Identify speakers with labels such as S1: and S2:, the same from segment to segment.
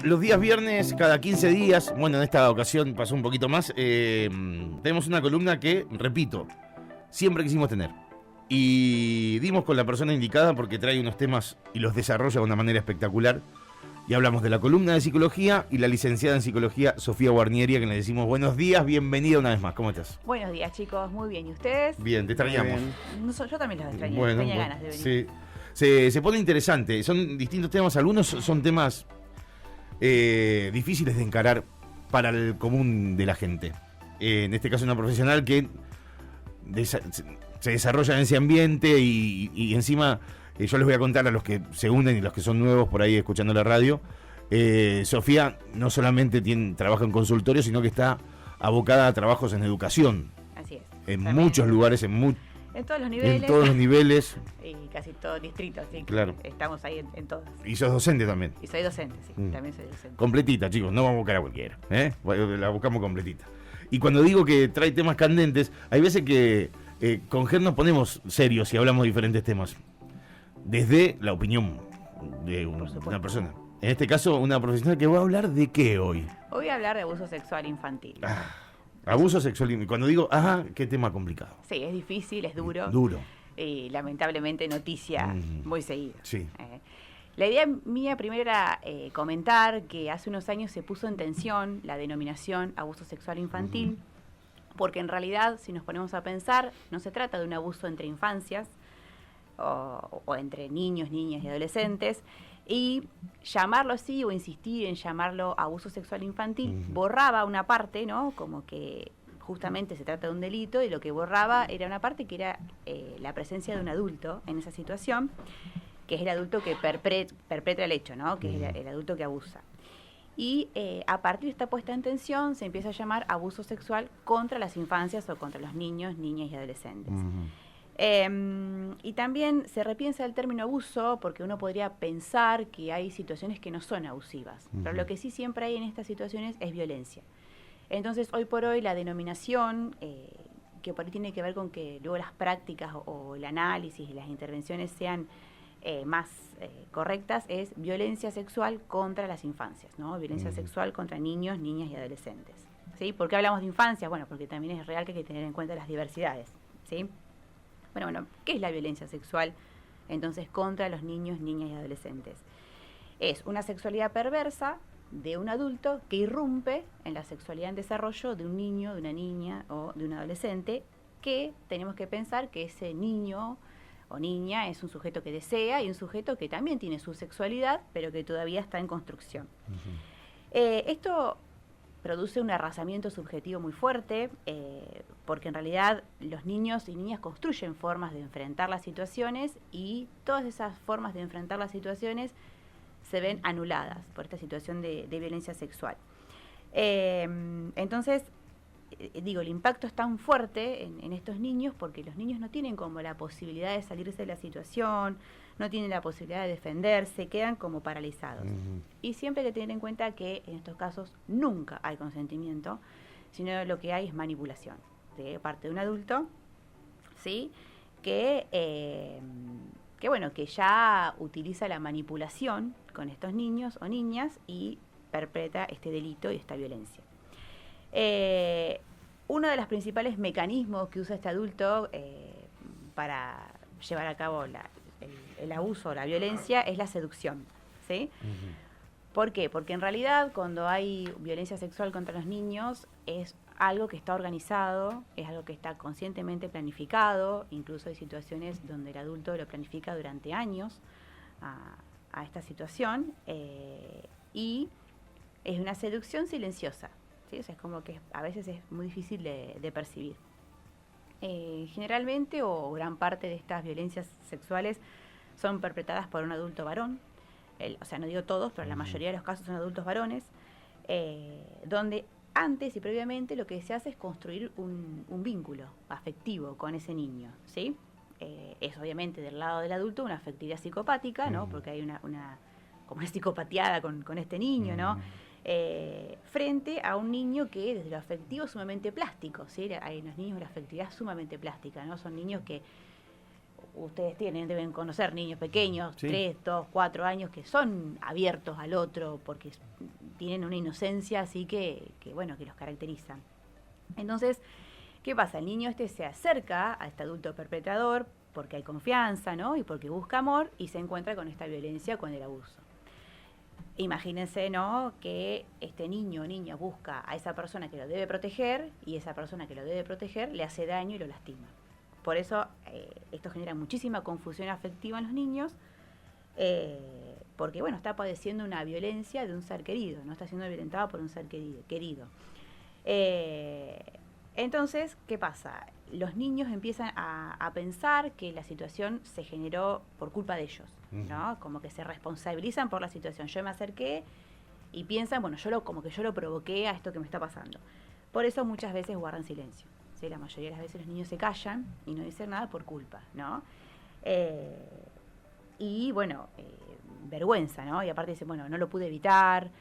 S1: Los días viernes, cada 15 días, bueno, en esta ocasión pasó un poquito más, tenemos una columna que, repito, siempre quisimos tener. Y dimos con la persona indicada porque trae unos temas y los desarrolla de una manera espectacular. Y hablamos de la columna de psicología y la licenciada en psicología Sofía Guarnieri, a quien le decimos buenos días, bienvenida una vez más. ¿Cómo estás?
S2: Buenos días, chicos, muy bien. ¿Y ustedes?
S1: Bien, te extrañamos.
S2: Yo también los extrañé,
S1: Bueno,
S2: tenía ganas de venir.
S1: Sí. Se pone interesante, son distintos temas, algunos son temas difíciles de encarar para el común de la gente. En este caso una profesional que se desarrolla en ese ambiente y encima yo les voy a contar a los que se unen y los que son nuevos por ahí escuchando la radio. Sofía no solamente trabaja en consultorio, sino que está abocada a trabajos en educación.
S2: Así es.
S1: En
S2: También,
S1: muchos lugares,
S2: en todos los niveles.
S1: En todos los niveles.
S2: Y casi todo el distrito, así que
S1: claro.
S2: Estamos ahí en todos.
S1: Y sos docente también.
S2: Y soy docente, sí, también soy docente.
S1: Completita, chicos, no vamos a buscar a cualquiera, la buscamos completita. Y cuando digo que trae temas candentes, hay veces que con Ger nos ponemos serios y hablamos de diferentes temas. Desde la opinión de una persona. En este caso, una profesional que va a hablar de qué hoy.
S2: Hoy voy a hablar de abuso sexual infantil.
S1: Abuso sexual infantil. Cuando digo, qué tema complicado.
S2: Sí, es difícil, es duro.
S1: Duro.
S2: Y lamentablemente noticia muy seguida.
S1: Sí.
S2: La idea mía primero era comentar que hace unos años se puso en tensión la denominación abuso sexual infantil, porque en realidad, si nos ponemos a pensar, no se trata de un abuso entre infancias o entre niños, niñas y adolescentes, y llamarlo así o insistir en llamarlo abuso sexual infantil borraba una parte, ¿no? Como que justamente se trata de un delito y lo que borraba era una parte que era la presencia de un adulto en esa situación, que es el adulto que perpetra el hecho, ¿no? Que es el adulto que abusa. Y a partir de esta puesta en tensión se empieza a llamar abuso sexual contra las infancias o contra los niños, niñas y adolescentes. Y también se repiensa el término abuso porque uno podría pensar que hay situaciones que no son abusivas, pero lo que sí siempre hay en estas situaciones es violencia. Entonces, hoy por hoy la denominación, que por ahí tiene que ver con que luego las prácticas o el análisis y las intervenciones sean más correctas, es violencia sexual contra las infancias, ¿no? Violencia sexual contra niños, niñas y adolescentes. ¿Sí? ¿Por qué hablamos de infancia? Bueno, porque también es real que hay que tener en cuenta las diversidades, ¿sí? Bueno, ¿qué es la violencia sexual entonces contra los niños, niñas y adolescentes? Es una sexualidad perversa de un adulto que irrumpe en la sexualidad en desarrollo de un niño, de una niña o de un adolescente, que tenemos que pensar que ese niño o niña es un sujeto que desea y un sujeto que también tiene su sexualidad, pero que todavía está en construcción. Esto produce un arrasamiento subjetivo muy fuerte, porque en realidad los niños y niñas construyen formas de enfrentar las situaciones y todas esas formas de enfrentar las situaciones se ven anuladas por esta situación de violencia sexual. Entonces, el impacto es tan fuerte en estos niños porque los niños no tienen como la posibilidad de salirse de la situación, no tienen la posibilidad de defenderse, quedan como paralizados. Y siempre hay que tener en cuenta que en estos casos nunca hay consentimiento, sino lo que hay es manipulación de parte de un adulto, ¿sí? Que ya utiliza la manipulación con estos niños o niñas y perpetra este delito y esta violencia. Uno de los principales mecanismos que usa este adulto para llevar a cabo el abuso o la violencia es la seducción, ¿sí? ¿Por qué? Porque en realidad cuando hay violencia sexual contra los niños es algo que está organizado, es algo que está conscientemente planificado, incluso hay situaciones donde el adulto lo planifica durante años a esta situación, y es una seducción silenciosa, ¿sí? O sea, es como que a veces es muy difícil de percibir. Generalmente o gran parte de estas violencias sexuales son perpetradas por un adulto varón, o sea, no digo todos, pero la mayoría de los casos son adultos varones, donde antes y previamente lo que se hace es construir un vínculo afectivo con ese niño, ¿sí? Es obviamente del lado del adulto una afectividad psicopática, ¿no? Porque hay como una psicopatiada con este niño, ¿no? Frente a un niño que desde lo afectivo es sumamente plástico, ¿sí? Hay en los niños una afectividad sumamente plástica, ¿no? Son niños que ustedes deben conocer niños pequeños,
S1: Sí.
S2: 3, 2, 4 años, que son abiertos al otro porque tienen una inocencia así que los caracteriza. Entonces, ¿qué pasa? El niño se acerca a este adulto perpetrador porque hay confianza, ¿no? Y porque busca amor y se encuentra con esta violencia, con el abuso. Imagínense, ¿no?, que este niño o niña busca a esa persona que lo debe proteger y esa persona que lo debe proteger le hace daño y lo lastima. Por eso esto genera muchísima confusión afectiva en los niños porque, está padeciendo una violencia de un ser querido, no está siendo violentado por un ser querido. Entonces, ¿qué pasa? Los niños empiezan a pensar que la situación se generó por culpa de ellos, ¿no? Como que se responsabilizan por la situación. Yo me acerqué y piensan, como que yo lo provoqué a esto que me está pasando. Por eso muchas veces guardan silencio, ¿sí? La mayoría de las veces los niños se callan y no dicen nada por culpa, ¿no? Vergüenza, ¿no? Y aparte dicen, no lo pude evitar,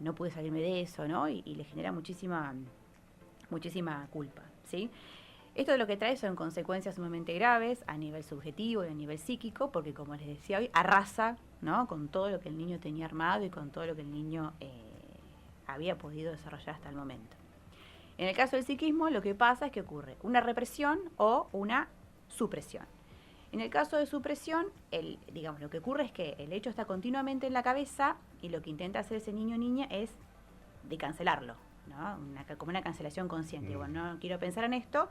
S2: no pude salirme de eso, ¿no? Y le genera muchísima culpa, ¿sí? Esto lo que trae son consecuencias sumamente graves a nivel subjetivo y a nivel psíquico, porque como les decía hoy, arrasa, ¿no?, con todo lo que el niño tenía armado y con todo lo que el niño había podido desarrollar hasta el momento. En el caso del psiquismo, lo que pasa es que ocurre una represión o una supresión. En el caso de supresión, lo que ocurre es que el hecho está continuamente en la cabeza y lo que intenta hacer ese niño o niña es de cancelarlo, ¿no? Como una cancelación consciente. No quiero pensar en esto,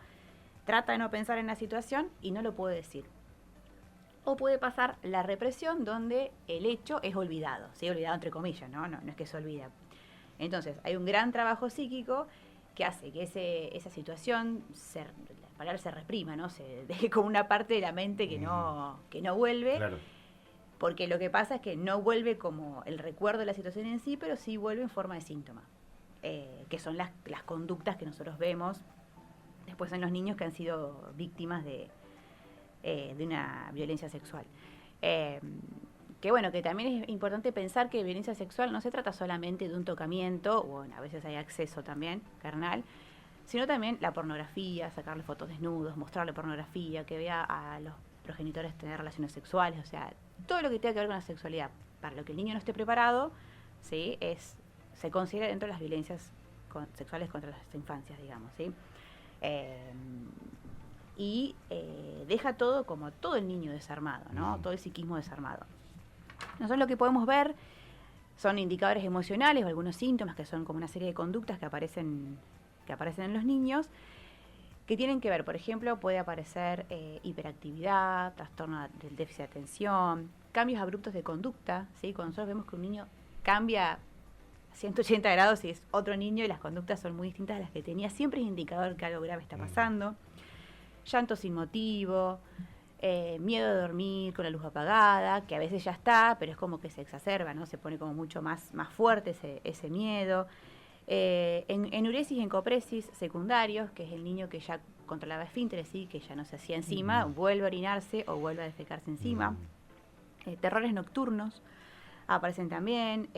S2: trata de no pensar en la situación y no lo puede decir. O puede pasar la represión, donde el hecho es olvidado, ¿sí? Olvidado entre comillas, ¿no? No es que se olvida. Entonces, hay un gran trabajo psíquico que hace que esa situación, la palabra se reprima, ¿no? Se deje como una parte de la mente que no vuelve.
S1: Claro.
S2: Porque lo que pasa es que no vuelve como el recuerdo de la situación en sí, pero sí vuelve en forma de síntoma. Que son las conductas que nosotros vemos después en los niños que han sido víctimas de una violencia sexual. Que también es importante pensar que violencia sexual no se trata solamente de un tocamiento, a veces hay acceso también carnal, sino también la pornografía, sacarle fotos desnudos, mostrarle pornografía, que vea a los progenitores tener relaciones sexuales, o sea, todo lo que tenga que ver con la sexualidad, para lo que el niño no esté preparado, ¿sí?, se considera dentro de las violencias sexuales contra las infancias, digamos, ¿sí? Deja todo el niño desarmado, ¿no? Todo el psiquismo desarmado. Nosotros lo que podemos ver son indicadores emocionales o algunos síntomas que son como una serie de conductas que aparecen en los niños, que tienen que ver, por ejemplo, puede aparecer hiperactividad, trastorno del déficit de atención, cambios abruptos de conducta, ¿sí? Cuando nosotros vemos que un niño cambia 180 grados y es otro niño y las conductas son muy distintas a las que tenía, siempre es indicador que algo grave está pasando. Llanto sin motivo, miedo de dormir con la luz apagada, que a veces ya está, pero es como que se exacerba, ¿no? Se pone como mucho más fuerte ese miedo. Enuresis y encopresis secundarios, que es el niño que ya controlaba esfínteres, ¿sí?, que ya no se hacía encima, vuelve a orinarse o vuelve a defecarse encima. Terrores nocturnos aparecen también.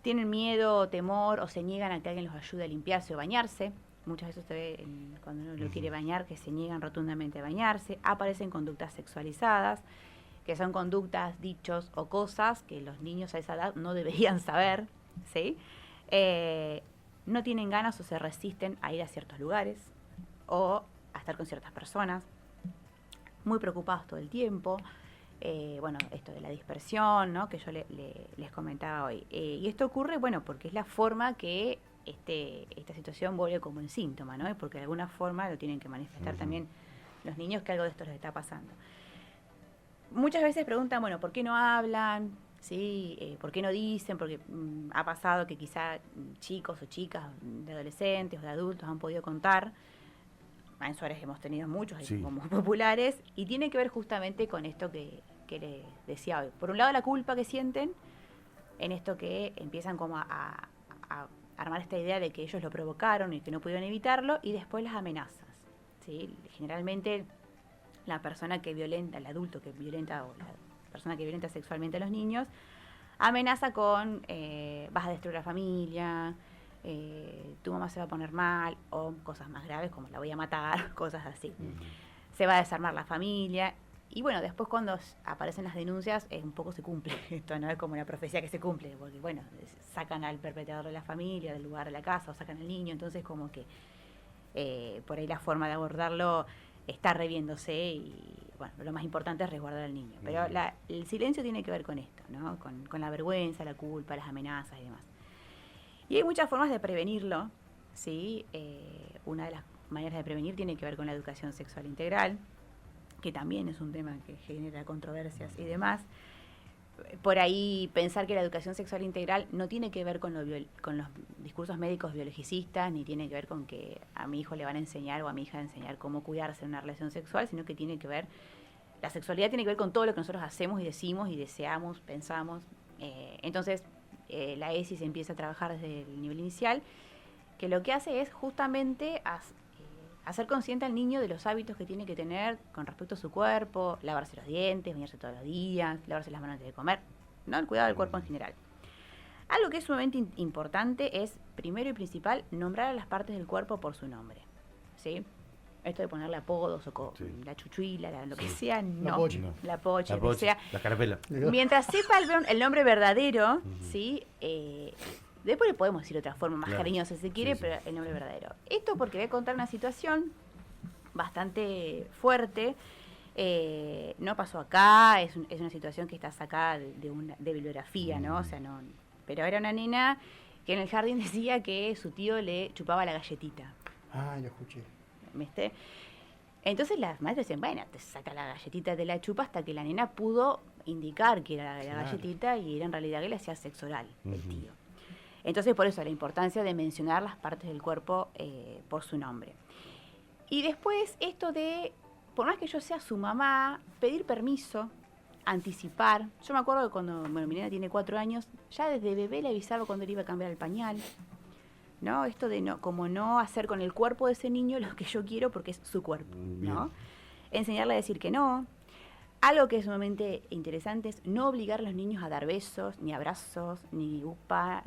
S2: Tienen miedo, temor o se niegan a que alguien los ayude a limpiarse o bañarse. Muchas veces se ve cuando uno lo quiere bañar que se niegan rotundamente a bañarse. Aparecen conductas sexualizadas, que son conductas, dichos o cosas que los niños a esa edad no deberían saber, ¿sí? No tienen ganas o se resisten a ir a ciertos lugares o a estar con ciertas personas. Muy preocupados todo el tiempo. Esto de la dispersión, ¿no?, que yo les comentaba hoy. Y esto ocurre, porque es la forma que esta situación vuelve como un síntoma, ¿no? Porque de alguna forma lo tienen que manifestar también los niños que algo de esto les está pasando. Muchas veces preguntan, ¿por qué no hablan? ¿Sí? ¿Por qué no dicen? Porque ha pasado que quizá chicos o chicas de adolescentes o de adultos han podido contar. En Suárez hemos tenido muchos,
S1: sí,
S2: como muy populares, y tiene que ver justamente con esto que les decía hoy. Por un lado, la culpa que sienten en esto que empiezan como a armar esta idea de que ellos lo provocaron y que no pudieron evitarlo, y después las amenazas, ¿sí? Generalmente la persona que violenta, el adulto que violenta o la persona que violenta sexualmente a los niños, amenaza con vas a destruir la familia, tu mamá se va a poner mal, o cosas más graves como la voy a matar, cosas así. se va a desarmar la familia. Y bueno, después cuando aparecen las denuncias, un poco se cumple esto, no es como una profecía que se cumple, porque bueno, sacan al perpetrador de la familia, del lugar de la casa, o sacan al niño, entonces como que por ahí la forma de abordarlo está reviéndose y bueno, lo más importante es resguardar al niño. Pero el silencio tiene que ver con esto, ¿no? Con la vergüenza, la culpa, las amenazas y demás. Y hay muchas formas de prevenirlo, ¿sí? Una de las maneras de prevenir tiene que ver con la educación sexual integral, que también es un tema que genera controversias y demás. Por ahí pensar que la educación sexual integral no tiene que ver con los discursos médicos biologicistas, ni tiene que ver con que a mi hijo le van a enseñar o a mi hija a enseñar cómo cuidarse en una relación sexual, sino que tiene que ver, la sexualidad tiene que ver con todo lo que nosotros hacemos y decimos y deseamos, pensamos. Entonces, la ESI se empieza a trabajar desde el nivel inicial, que lo que hace es justamente hacer consciente al niño de los hábitos que tiene que tener con respecto a su cuerpo, lavarse los dientes, bañarse todos los días, lavarse las manos antes de comer, ¿no? El cuidado del cuerpo en general. Algo que es sumamente importante es, primero y principal, nombrar a las partes del cuerpo por su nombre, ¿sí? Esto de ponerle apodos o la chuchuila, lo que sea, no. La pocha, lo que sea.
S1: La carapela.
S2: Mientras sepa el nombre verdadero, ¿sí? Después le podemos decir otra forma más cariñosa si se quiere, pero el nombre verdadero. Esto porque voy a contar una situación bastante fuerte. No pasó acá, es una situación que está sacada de bibliografía, ¿no? O sea, no. Pero era una nena que en el jardín decía que su tío le chupaba la galletita.
S3: Ah, lo escuché.
S2: ¿Viste? Entonces las madres decían, bueno, te saca la galletita de la chupa, hasta que la nena pudo indicar que era la galletita y era en realidad que le hacía sexo oral el tío. Entonces, por eso la importancia de mencionar las partes del cuerpo por su nombre. Y después, esto de, por más que yo sea su mamá, pedir permiso, anticipar. Yo me acuerdo que cuando, mi nena tiene 4 años, ya desde bebé le avisaba cuando le iba a cambiar el pañal, ¿no? Esto de no hacer con el cuerpo de ese niño lo que yo quiero porque es su cuerpo, ¿no? Enseñarle a decir que no. Algo que es sumamente interesante es no obligar a los niños a dar besos, ni abrazos, ni upa.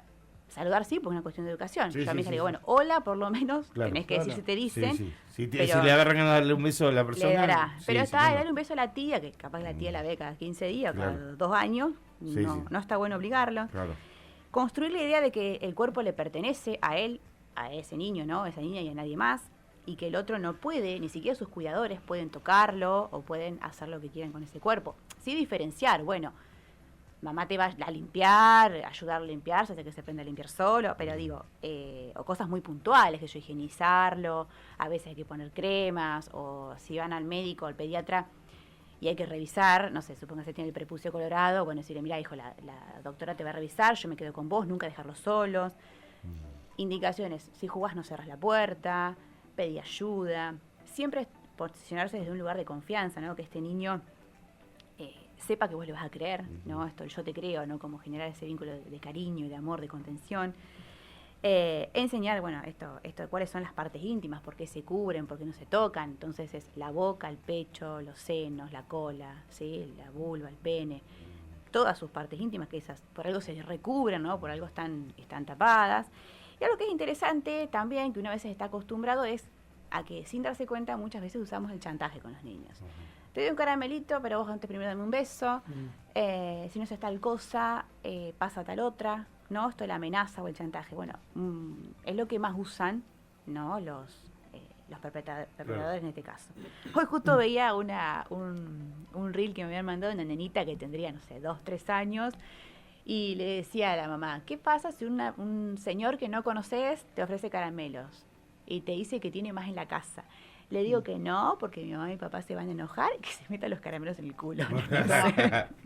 S2: Saludar sí, porque es una cuestión de educación. Yo a mi hija le digo, bueno, hola, por lo menos, tenés que decir si te dicen.
S1: Si le agarran a darle un beso a la persona.
S2: Le dará. Pero darle un beso a la tía, que capaz la tía la ve cada 15 días, cada 2 años. No está bueno obligarlo.
S1: Claro.
S2: Construir la idea de que el cuerpo le pertenece a él, a ese niño, ¿no? A esa niña y a nadie más. Y que el otro no puede, ni siquiera sus cuidadores pueden tocarlo o pueden hacer lo que quieran con ese cuerpo. Sí diferenciar, bueno, mamá te va a limpiar, ayudar a limpiarse hasta que se aprenda a limpiar solo, pero digo, o cosas muy puntuales, que yo higienizarlo, a veces hay que poner cremas, o si van al médico, al pediatra, y hay que revisar, no sé, supongo que se tiene el prepucio colorado, bueno, decirle, mira, hijo, la doctora te va a revisar, yo me quedo con vos, nunca dejarlos solos. Indicaciones, si jugás no cerras la puerta, pedí ayuda, siempre posicionarse desde un lugar de confianza, ¿no? Que este niño sepa que vos le vas a creer, ¿no? Esto, yo te creo, ¿no? Como generar ese vínculo de cariño, de amor, de contención. Enseñar, bueno, esto, cuáles son las partes íntimas, por qué se cubren, por qué no se tocan. Entonces es la boca, el pecho, los senos, la cola, ¿sí? La vulva, el pene, todas sus partes íntimas, que esas por algo se recubren, ¿no? Por algo están tapadas. Y algo que es interesante también, que una vez está acostumbrado, es a que sin darse cuenta muchas veces usamos el chantaje con los niños. Te doy un caramelito, pero vos antes primero dame un beso. Si no es tal cosa, pasa tal otra. ¿No? Esto de la amenaza o el chantaje. Bueno, es lo que más usan, ¿no? Los perpetradores en este caso. Hoy justo veía un reel que me habían mandado una nenita que tendría, no sé, 2, 3 años. Y le decía a la mamá, ¿qué pasa si un señor que no conoces te ofrece caramelos y te dice que tiene más en la casa? Le digo que no, porque mi mamá y mi papá se van a enojar y que se metan los caramelos en el culo.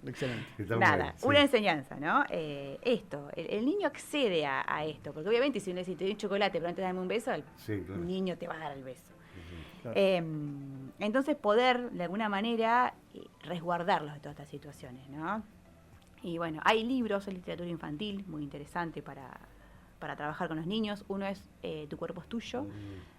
S3: Excelente.
S2: Nada, una enseñanza, ¿no? Esto, el niño accede a esto, porque obviamente si uno dice, te doy un chocolate, pero antes de darme un beso, el niño te va a dar el beso. Claro. Entonces poder, de alguna manera, resguardarlos de todas estas situaciones, ¿no? Y bueno, hay libros en literatura infantil muy interesante para trabajar con los niños. Uno es Tu cuerpo es tuyo,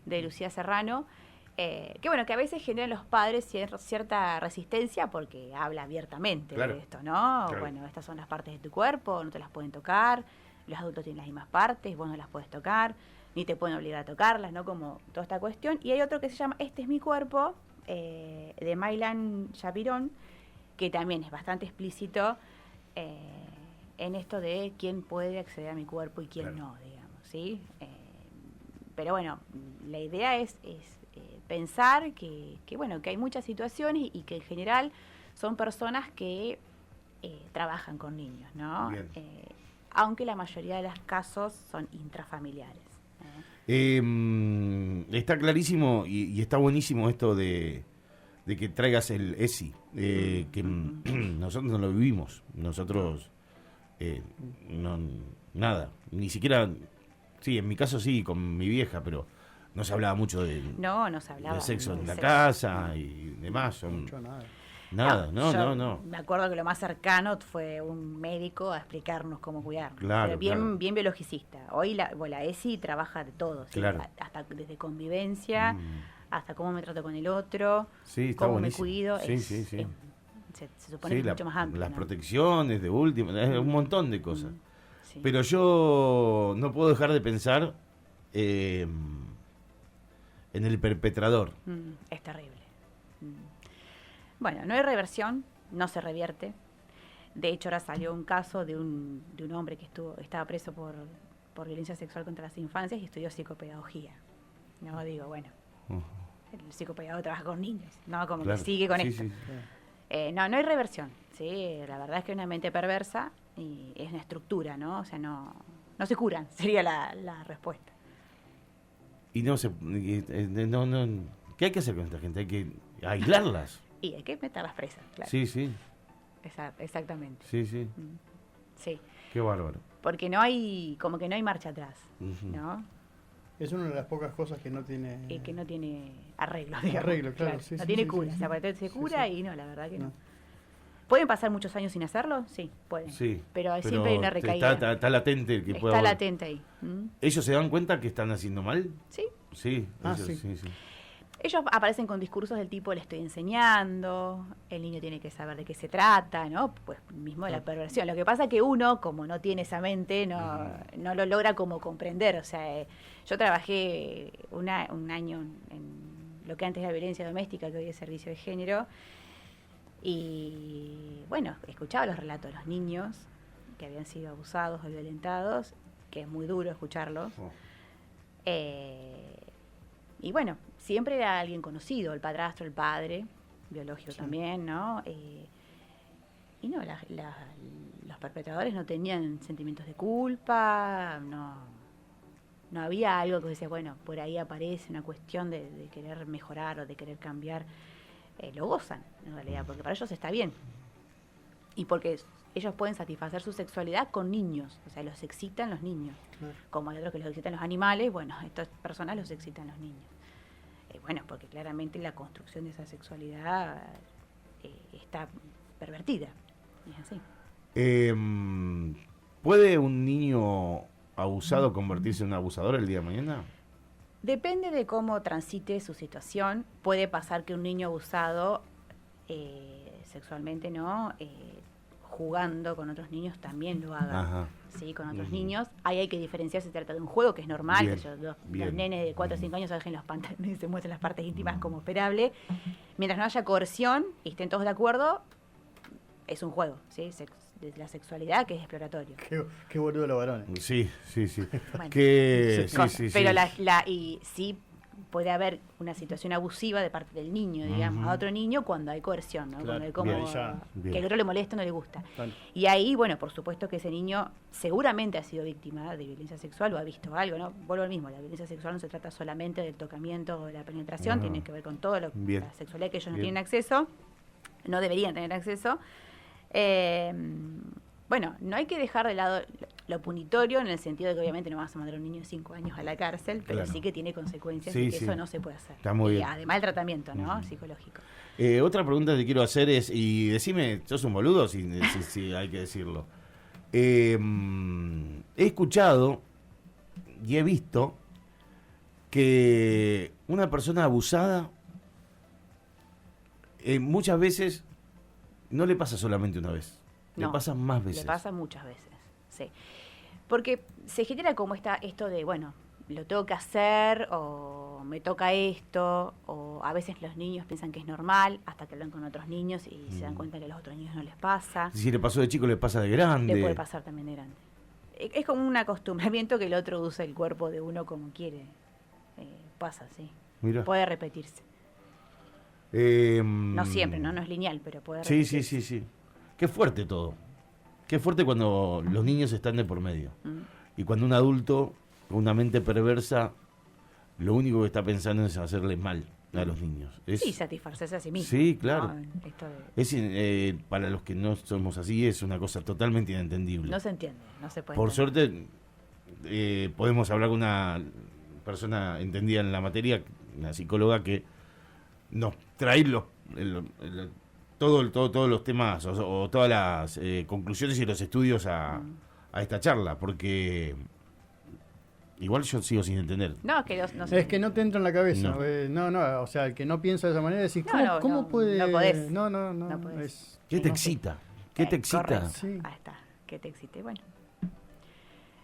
S2: de Lucía Serrano, que bueno, que a veces generan los padres cierta resistencia porque habla abiertamente de esto, ¿no? Claro. Bueno, estas son las partes de tu cuerpo, no te las pueden tocar, los adultos tienen las mismas partes, vos no las puedes tocar, ni te pueden obligar a tocarlas, ¿no? Como toda esta cuestión. Y hay otro que se llama Este es mi cuerpo, de Maylan Chapiron, que también es bastante explícito en esto de quién puede acceder a mi cuerpo y quién no, digamos, ¿sí? Pero bueno, la idea es pensar que hay muchas situaciones y que en general son personas que trabajan con niños, ¿no? Aunque la mayoría de los casos son intrafamiliares.
S1: Está clarísimo y está buenísimo esto de que traigas el ESI, que nosotros no lo vivimos, nosotros nada, ni siquiera, sí, en mi caso sí, con mi vieja, pero no se hablaba mucho de sexo en la casa y demás. Nada. No.
S2: Me acuerdo que lo más cercano fue un médico a explicarnos cómo cuidarnos.
S1: Claro,
S2: pero bien biologicista. Hoy la ESI trabaja de todo, ¿sí?
S1: Claro.
S2: Hasta desde convivencia, hasta cómo me trato con el otro,
S1: sí, está
S2: cómo
S1: buenísimo.
S2: me cuido.
S1: Sí.
S2: Se supone que es mucho más amplio.
S1: Las
S2: ¿no?
S1: protecciones de último, un montón de cosas.
S2: Sí.
S1: Pero yo no puedo dejar de pensar en el perpetrador.
S2: Es terrible. Bueno, no hay reversión, no se revierte. De hecho, ahora salió un caso de un hombre que estaba preso por violencia sexual contra las infancias y estudió psicopedagogía. No digo, bueno, el psicopedagogo trabaja con niños, ¿no? Como que sigue con esto. Sí. No hay reversión, ¿sí? La verdad es que es una mente perversa y es una estructura, ¿no? O sea, no se curan, sería la respuesta.
S1: Y ¿qué hay que hacer con esta gente? Hay que aislarlas.
S2: Y hay que meterlas presas, claro.
S1: Sí.
S2: Exactamente.
S1: Sí.
S2: Sí.
S1: Qué bárbaro.
S2: Porque no hay marcha atrás, ¿no?
S3: Es una de las pocas cosas que no tiene...
S2: que no tiene arreglo, digamos.
S3: Arreglo, claro. Sí,
S2: no tiene cura. O sea, se cura y no, la verdad que no. ¿Pueden pasar muchos años sin hacerlo? Sí, pueden.
S1: Sí.
S2: Pero siempre hay una recaída.
S1: Está latente que pueda...
S2: Está latente ahí.
S1: ¿Ellos se dan cuenta que están haciendo mal?
S2: Sí.
S1: Sí.
S2: Ellos aparecen con discursos del tipo, le estoy enseñando, el niño tiene que saber de qué se trata, ¿no? Pues mismo la perversión. Lo que pasa es que uno, como no tiene esa mente, no lo logra como comprender. O sea, yo trabajé un año en lo que antes era violencia doméstica, que hoy es servicio de género, y bueno, escuchaba los relatos de los niños que habían sido abusados o violentados, que es muy duro escucharlos. Y bueno, siempre era alguien conocido, el padrastro, el padre, biológico también, ¿no? Y no, los perpetradores no tenían sentimientos de culpa, no había algo que decía, bueno, por ahí aparece una cuestión de querer mejorar o de querer cambiar. Lo gozan, en realidad, porque para ellos está bien. Y porque ellos pueden satisfacer su sexualidad con niños, o sea, los excitan los niños. Como hay otros que los excitan los animales, bueno, estas personas los excitan los niños. Bueno, porque claramente la construcción de esa sexualidad está pervertida. Es así.
S1: ¿Puede un niño abusado convertirse en un abusador el día de mañana?
S2: Depende de cómo transite su situación. Puede pasar que un niño abusado sexualmente, ¿no? Jugando con otros niños también lo haga. Sí, con otros niños. Ahí hay que diferenciar si se trata de un juego, que es normal, que los nenes de 4 o 5 años dejen los pantalones y se muestren las partes íntimas como esperable. Mientras no haya coerción y estén todos de acuerdo, es un juego, ¿sí? De la sexualidad, que es exploratorio.
S3: Qué boludo los varones.
S1: Sí.
S2: Bueno,
S1: sí.
S2: Pero y sí puede haber una situación abusiva de parte del niño, digamos, a otro niño cuando hay coerción, ¿no?
S3: Claro,
S2: cuando hay como
S1: bien.
S2: que el otro le molesta o no le gusta.
S3: Vale.
S2: Y ahí, bueno, por supuesto que ese niño seguramente ha sido víctima de violencia sexual o ha visto algo, ¿no? Vuelvo al mismo, la violencia sexual no se trata solamente del tocamiento o de la penetración, tiene que ver con todo la sexualidad que ellos no tienen acceso, no deberían tener acceso. Bueno, no hay que dejar de lado lo punitorio en el sentido de que obviamente no vas a mandar a un niño de 5 años a la cárcel, pero sí que tiene consecuencias y que eso no se puede hacer.
S1: Está muy
S2: y
S1: bien.
S2: además el tratamiento, ¿no? Psicológico.
S1: Otra pregunta que te quiero hacer es, y decime, ¿sos un boludo? Si hay que decirlo. He escuchado y he visto que una persona abusada muchas veces no le pasa solamente una vez. Le pasa más veces.
S2: Le pasa muchas veces, sí. Porque se genera como esto de, bueno, lo tengo que hacer, o me toca esto, o a veces los niños piensan que es normal hasta que hablan con otros niños y se dan cuenta que a los otros niños no les pasa.
S1: Si le pasó de chico, le pasa de grande.
S2: Le puede pasar también de grande. Es como un acostumbramiento que el otro usa el cuerpo de uno como quiere. Pasa, sí.
S1: Mirá.
S2: Puede repetirse. No siempre, ¿no? No es lineal, pero puede repetirse.
S1: Sí. Qué fuerte todo. Qué fuerte cuando los niños están de por medio. Y cuando un adulto, con una mente perversa, lo único que está pensando es hacerle mal a los niños.
S2: Sí, satisfacerse a sí mismo.
S1: Sí, claro.
S2: ¿No?
S1: Para los que no somos así, es una cosa totalmente inentendible.
S2: No se entiende, no se puede
S1: Por
S2: entender.
S1: suerte, podemos hablar con una persona entendida en la materia, una psicóloga que nos trae todos los temas o todas las conclusiones y los estudios a esta charla, porque igual yo sigo sin entender.
S2: No, que no sé.
S3: Es que no te entra en la cabeza.
S1: No.
S3: O sea, el que no piensa de esa manera, decís,
S2: No,
S3: ¿cómo puede...?
S2: no podés.
S3: No
S2: podés.
S1: ¿Qué te
S3: no.
S1: excita? ¿Qué te excita?
S2: Correcto.
S3: Sí.
S2: Ahí está, que te excite. Bueno,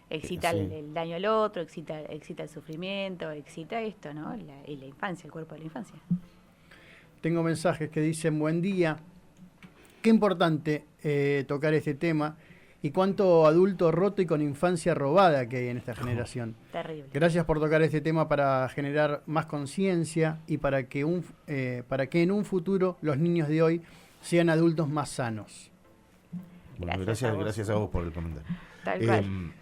S2: excita
S1: Sí.
S2: el daño al otro, excita el sufrimiento, excita esto, ¿no? Y la infancia, el cuerpo de la infancia.
S3: Tengo mensajes que dicen, buen día. Qué importante tocar este tema y cuánto adulto roto y con infancia robada que hay en esta generación.
S2: Terrible.
S3: Gracias por tocar este tema para generar más conciencia y para que en un futuro los niños de hoy sean adultos más sanos.
S1: Bueno,
S2: Gracias
S1: gracias a vos por el comentario.
S2: Tal cual.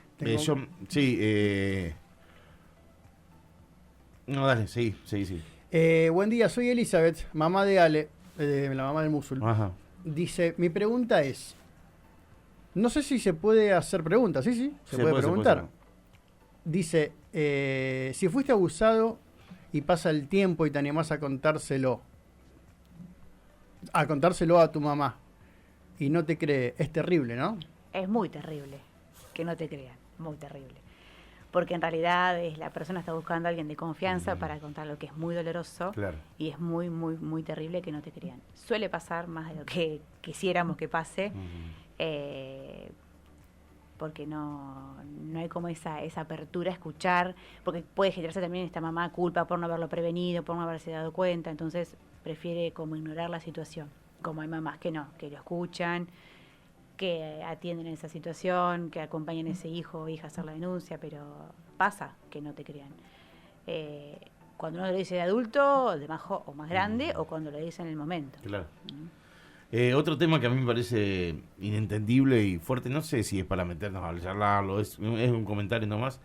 S1: No, dale, sí.
S3: Buen día, soy Elizabeth, mamá de Ale, la mamá del Musul.
S1: Ajá.
S3: Dice, mi pregunta es, no sé si se puede hacer preguntas, sí, se puede preguntar. Dice, si fuiste abusado y pasa el tiempo y te animás a contárselo a tu mamá y no te cree, es terrible, ¿no?
S2: Es muy terrible que no te crean, muy terrible. Porque en realidad la persona está buscando a alguien de confianza para contar lo que es muy doloroso.
S1: Claro.
S2: Y es muy, muy, muy terrible que no te crean. Suele pasar más de lo que quisiéramos que pase, porque no hay como esa apertura a escuchar, porque puede generarse también esta mamá culpa por no haberlo prevenido, por no haberse dado cuenta, entonces prefiere como ignorar la situación. Como hay mamás que no, que lo escuchan, que atienden esa situación, que acompañan a ese hijo o hija a hacer la denuncia, pero pasa que no te crean. Cuando uno lo dice de adulto, de más o más grande, o cuando lo dice en el momento.
S1: Claro. Otro tema que a mí me parece inentendible y fuerte, no sé si es para meternos a charlarlo, es un comentario nomás.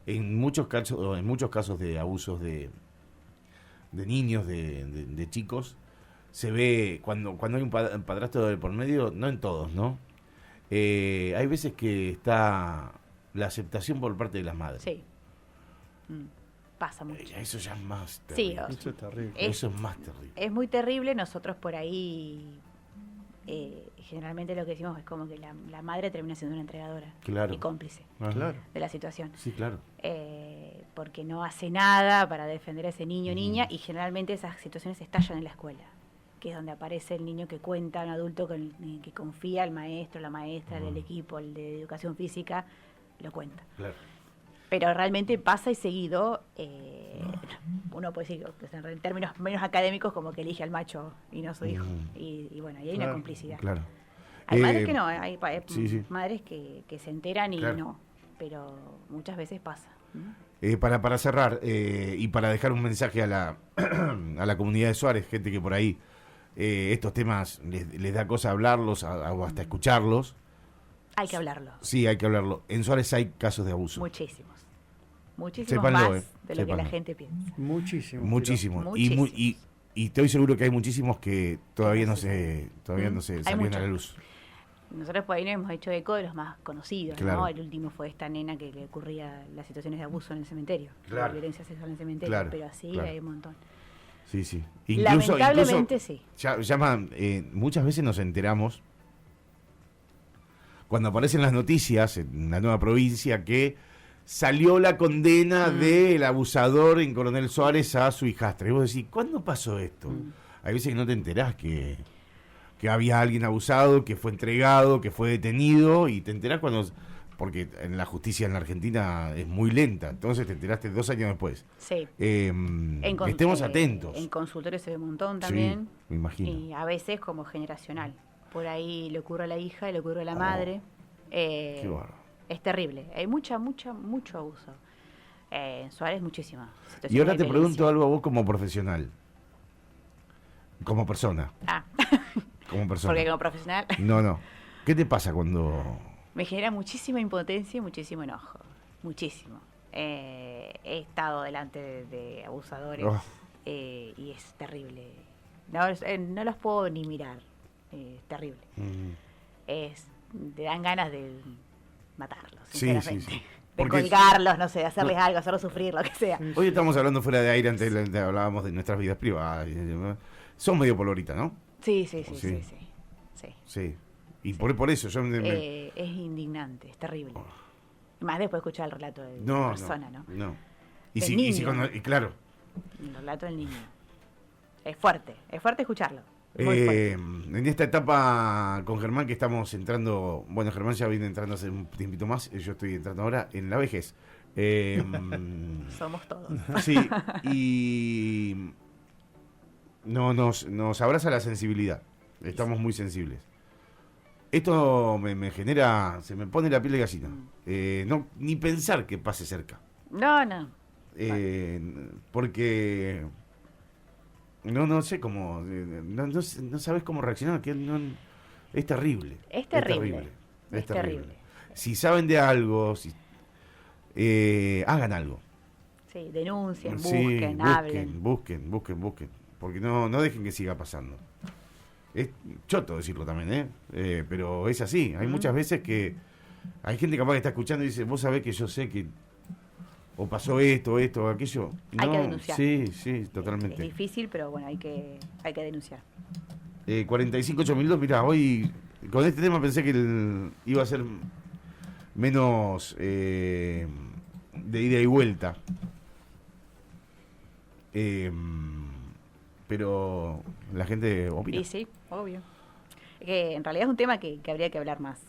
S1: En muchos casos de abusos de niños, de chicos, se ve cuando hay un padrastro de por medio, no en todos, ¿no? Hay veces que está la aceptación por parte de las madres.
S2: Sí. Pasa mucho.
S1: Eso ya es más
S2: Sí,
S1: terrible.
S3: Eso es terrible.
S1: Eso es más terrible.
S2: Es muy terrible. Nosotros por ahí, generalmente lo que decimos es como que la madre termina siendo una entregadora.
S1: Claro.
S2: Y cómplice
S1: Ajá.
S3: Claro.
S2: de la situación.
S1: Sí, claro.
S2: Porque no hace nada para defender a ese niño o niña, y generalmente esas situaciones estallan en la escuela, que es donde aparece el niño que cuenta, un adulto que confía, el maestro, la maestra, el del equipo, el de educación física, lo cuenta.
S1: Claro.
S2: Pero realmente pasa y seguido, uno puede decir, pues, en términos menos académicos, como que elige al macho y no a su hijo. Y bueno, y hay una complicidad.
S1: Claro.
S2: Hay madres que no, hay
S1: sí.
S2: madres que se enteran y
S1: Claro.
S2: no, pero muchas veces pasa.
S1: Para cerrar y para dejar un mensaje a la comunidad de Suárez, gente que por ahí estos temas les da cosa hablarlos o hasta escucharlos.
S2: Hay que hablarlo.
S1: Sí, hay que hablarlo. En Suárez hay casos de abuso.
S2: Muchísimos
S1: Sépanlo,
S2: más de lo que
S1: sépanlo.
S2: la gente piensa.
S3: Muchísimo.
S1: Muchísimos.
S2: Muchísimos.
S1: Y estoy seguro que hay muchísimos que todavía no se
S2: Hay
S1: salieron
S2: muchos.
S1: a la luz.
S2: Nosotros por ahí nos hemos hecho eco de los más conocidos,
S1: Claro.
S2: ¿no? El último fue esta nena que le ocurría las situaciones de abuso en el cementerio,
S1: Claro.
S2: de violencia sexual en el cementerio,
S1: Claro,
S2: pero así
S1: claro.
S2: hay un montón.
S1: Sí.
S2: Lamentablemente sí.
S1: Muchas veces nos enteramos cuando aparecen las noticias en la nueva provincia que salió la condena del abusador en Coronel Suárez a su hijastra. Y vos decís, ¿cuándo pasó esto? Hay veces que no te enterás que había alguien abusado, que fue entregado, que fue detenido, y te enterás cuando porque en la justicia en la Argentina es muy lenta, entonces te enteraste 2 años después.
S2: Sí.
S1: Estemos atentos.
S2: En consultorio se ve un montón también.
S1: Sí, me imagino.
S2: Y a veces como generacional. Por ahí le ocurre a la hija, le ocurre a la madre.
S1: Qué bárbaro.
S2: Es terrible. Hay mucho abuso. En Suárez muchísima.
S1: Y ahora te pregunto algo a vos como profesional. Como persona. Como persona.
S2: Porque como profesional...
S1: No. ¿Qué te pasa cuando...?
S2: Me genera muchísima impotencia y muchísimo enojo. Muchísimo. He estado delante de abusadores y es terrible. No los puedo ni mirar. Es terrible. Te dan ganas de matarlos, sinceramente.
S1: Sí.
S2: De colgarlos, no sé, de hacerles algo, hacerlos sufrir, lo que sea.
S1: Hoy estamos hablando fuera de aire, antes hablábamos de nuestras vidas privadas. Son medio polvorita, ¿no?
S2: Sí. Y
S1: por eso yo...
S2: es indignante, es terrible. Más después de escuchar el relato de la persona, ¿no?
S1: Y claro.
S2: El relato del niño. Es fuerte escucharlo.
S1: En esta etapa con Germán que estamos entrando, bueno, Germán ya viene entrando hace un tiempito más, yo estoy entrando ahora en la vejez.
S2: Somos todos.
S1: Sí, y nos abraza la sensibilidad, estamos muy sensibles. Esto me genera, se me pone la piel de gallina. No, ni pensar que pase cerca.
S2: No.
S1: Porque... No sé cómo, no sabes cómo reaccionar, es terrible.
S2: Es terrible.
S1: Si saben de algo, hagan algo.
S2: Sí, denuncien, busquen, hablen.
S1: Busquen, porque no dejen que siga pasando. Es choto decirlo también, pero es así. Hay muchas veces que hay gente capaz que está escuchando y dice, vos sabés que yo sé que o pasó esto, aquello.
S2: Hay que denunciar.
S1: Sí, totalmente.
S2: Es difícil, pero bueno, hay que denunciar.
S1: 45.002, mirá, hoy con este tema pensé que iba a ser menos de ida y vuelta. Pero la gente opina.
S2: Y sí, obvio. Que en realidad es un tema que habría que hablar más.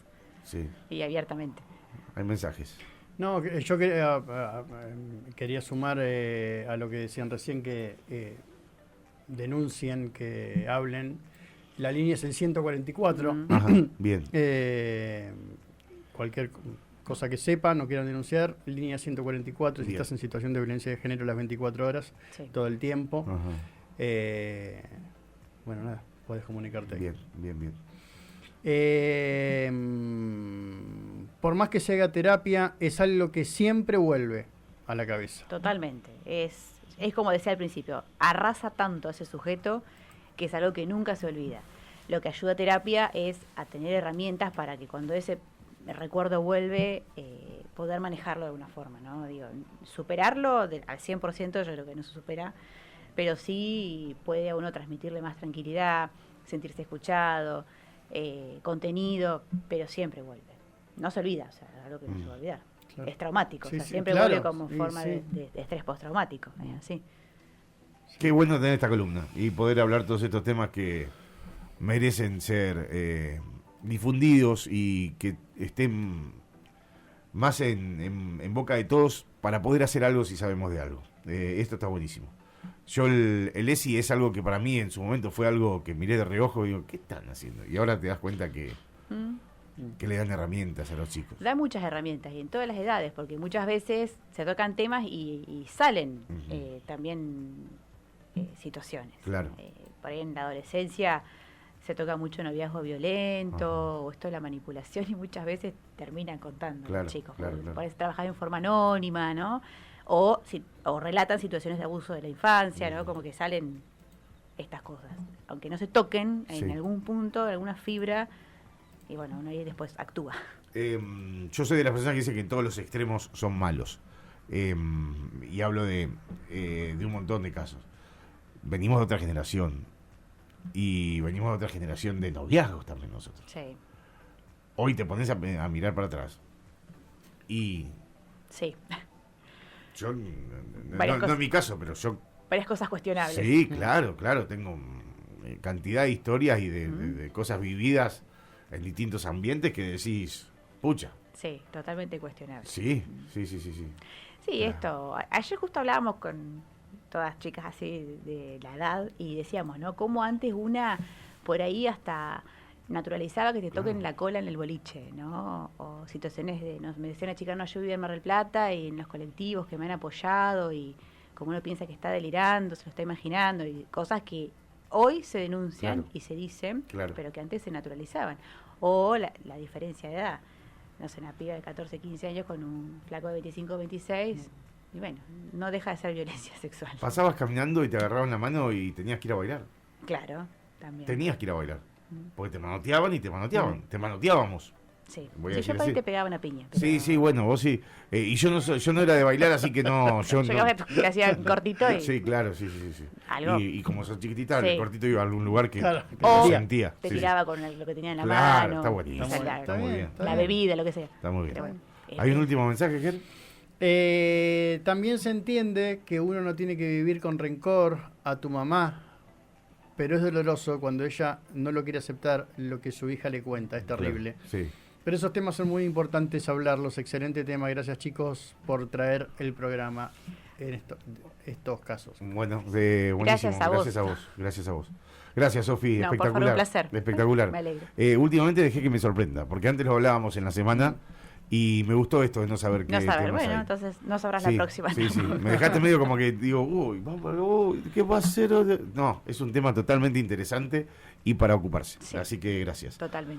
S1: Sí.
S2: Y abiertamente.
S1: Hay mensajes.
S3: No, yo quería sumar a lo que decían recién, que denuncien, que hablen. La línea es el 144.
S1: Ajá, bien.
S3: Cualquier cosa que sepan o quieran denunciar, línea 144, si estás en situación de violencia de género las 24 horas, todo el tiempo. Bueno, nada, podés comunicarte ahí.
S1: Bien.
S3: Por más que se haga terapia, es algo que siempre vuelve a la cabeza.
S2: Totalmente. Es como decía al principio, arrasa tanto a ese sujeto que es algo que nunca se olvida. Lo que ayuda a terapia es a tener herramientas para que cuando ese recuerdo vuelve, poder manejarlo de alguna forma, ¿no? Digo, superarlo al 100% yo creo que no se supera, pero sí puede a uno transmitirle más tranquilidad, sentirse escuchado, contenido, pero siempre vuelve. No se olvida, o sea, es algo que no se va a olvidar. Claro. Es traumático, siempre vuelve como forma de estrés postraumático. ¿Sí?
S1: Qué bueno tener esta columna y poder hablar todos estos temas que merecen ser difundidos y que estén más en boca de todos para poder hacer algo si sabemos de algo. Esto está buenísimo. Yo el ESI es algo que para mí en su momento fue algo que miré de reojo y digo, ¿qué están haciendo? Y ahora te das cuenta que le dan herramientas a los chicos.
S2: Da muchas herramientas y en todas las edades, porque muchas veces se tocan temas y salen también situaciones.
S1: Claro.
S2: Por ahí en la adolescencia se toca mucho noviazgo violento o esto de la manipulación y muchas veces terminan contando los chicos. Por eso trabajar en forma anónima, ¿no? O relatan situaciones de abuso de la infancia, ¿no? Como que salen estas cosas. Aunque no se toquen en algún punto, en alguna fibra, y bueno, uno ahí después actúa.
S1: Yo soy de las personas que dicen que todos los extremos son malos. Y hablo de un montón de casos. Venimos de otra generación. Y venimos de otra generación de noviazgos también nosotros.
S2: Sí.
S1: Hoy te pones a mirar para atrás. Y...
S2: Sí.
S1: Yo, no en mi caso, pero yo...
S2: Varias cosas cuestionables.
S1: Sí, claro, tengo cantidad de historias y de cosas vividas en distintos ambientes que decís, pucha,
S2: Sí, totalmente cuestionable.
S1: Sí.
S2: Sí, esto. Ayer justo hablábamos con todas chicas así de la edad y decíamos, ¿no? Cómo antes una por ahí hasta naturalizaba que te toquen la cola en el boliche, ¿no? O situaciones me decía una chica, no, yo vivía en Mar del Plata y en los colectivos que me han apoyado y como uno piensa que está delirando, se lo está imaginando y cosas que hoy se denuncian y se dicen, pero que antes se naturalizaban. O la diferencia de edad. No sé, una piba de 14, 15 años con un flaco de 25, 26, y bueno, no deja de ser violencia sexual.
S1: Pasabas caminando y te agarraban la mano y tenías que ir a bailar.
S2: Claro, también.
S1: Tenías que ir a bailar. Porque te manoteaban y te manoteaban. Te manoteábamos.
S2: Sí,
S1: yo
S2: por ahí te pegaba una piña. Pero...
S1: Sí, bueno, vos sí. Y yo no era de bailar, así que no... Yo
S2: que hacía cortito y...
S1: Sí, claro, sí.
S2: ¿Algo?
S1: Y como sos chiquitita, el cortito iba a algún lugar que lo sentía.
S2: Te tiraba con lo que tenía en la
S1: mano.
S2: Está
S1: buenísimo.
S3: Está muy bien.
S2: La bebida, lo que sea.
S1: Está muy bien.
S2: Bueno,
S1: ¿Hay un último mensaje, Ger?
S3: También se entiende que uno no tiene que vivir con rencor a tu mamá, pero es doloroso cuando ella no lo quiere aceptar lo que su hija le cuenta. Es terrible.
S1: Claro, sí.
S3: Pero esos temas son muy importantes hablarlos. Excelente tema. Gracias, chicos, por traer el programa en estos casos.
S1: Bueno, buenísimo. Gracias a vos. Gracias, Sofi.
S2: No,
S1: espectacular.
S2: por favor, un placer.
S1: Espectacular.
S2: Me alegro.
S1: Últimamente dejé que me sorprenda, porque antes lo hablábamos en la semana y me gustó esto de no saber qué temas
S2: bueno,
S1: hay.
S2: entonces no sabrás la próxima.
S1: Sí. Me dejaste medio como que digo, ¿qué va a hacer? No, es un tema totalmente interesante y para ocuparse.
S2: Sí.
S1: Así que gracias.
S2: Totalmente.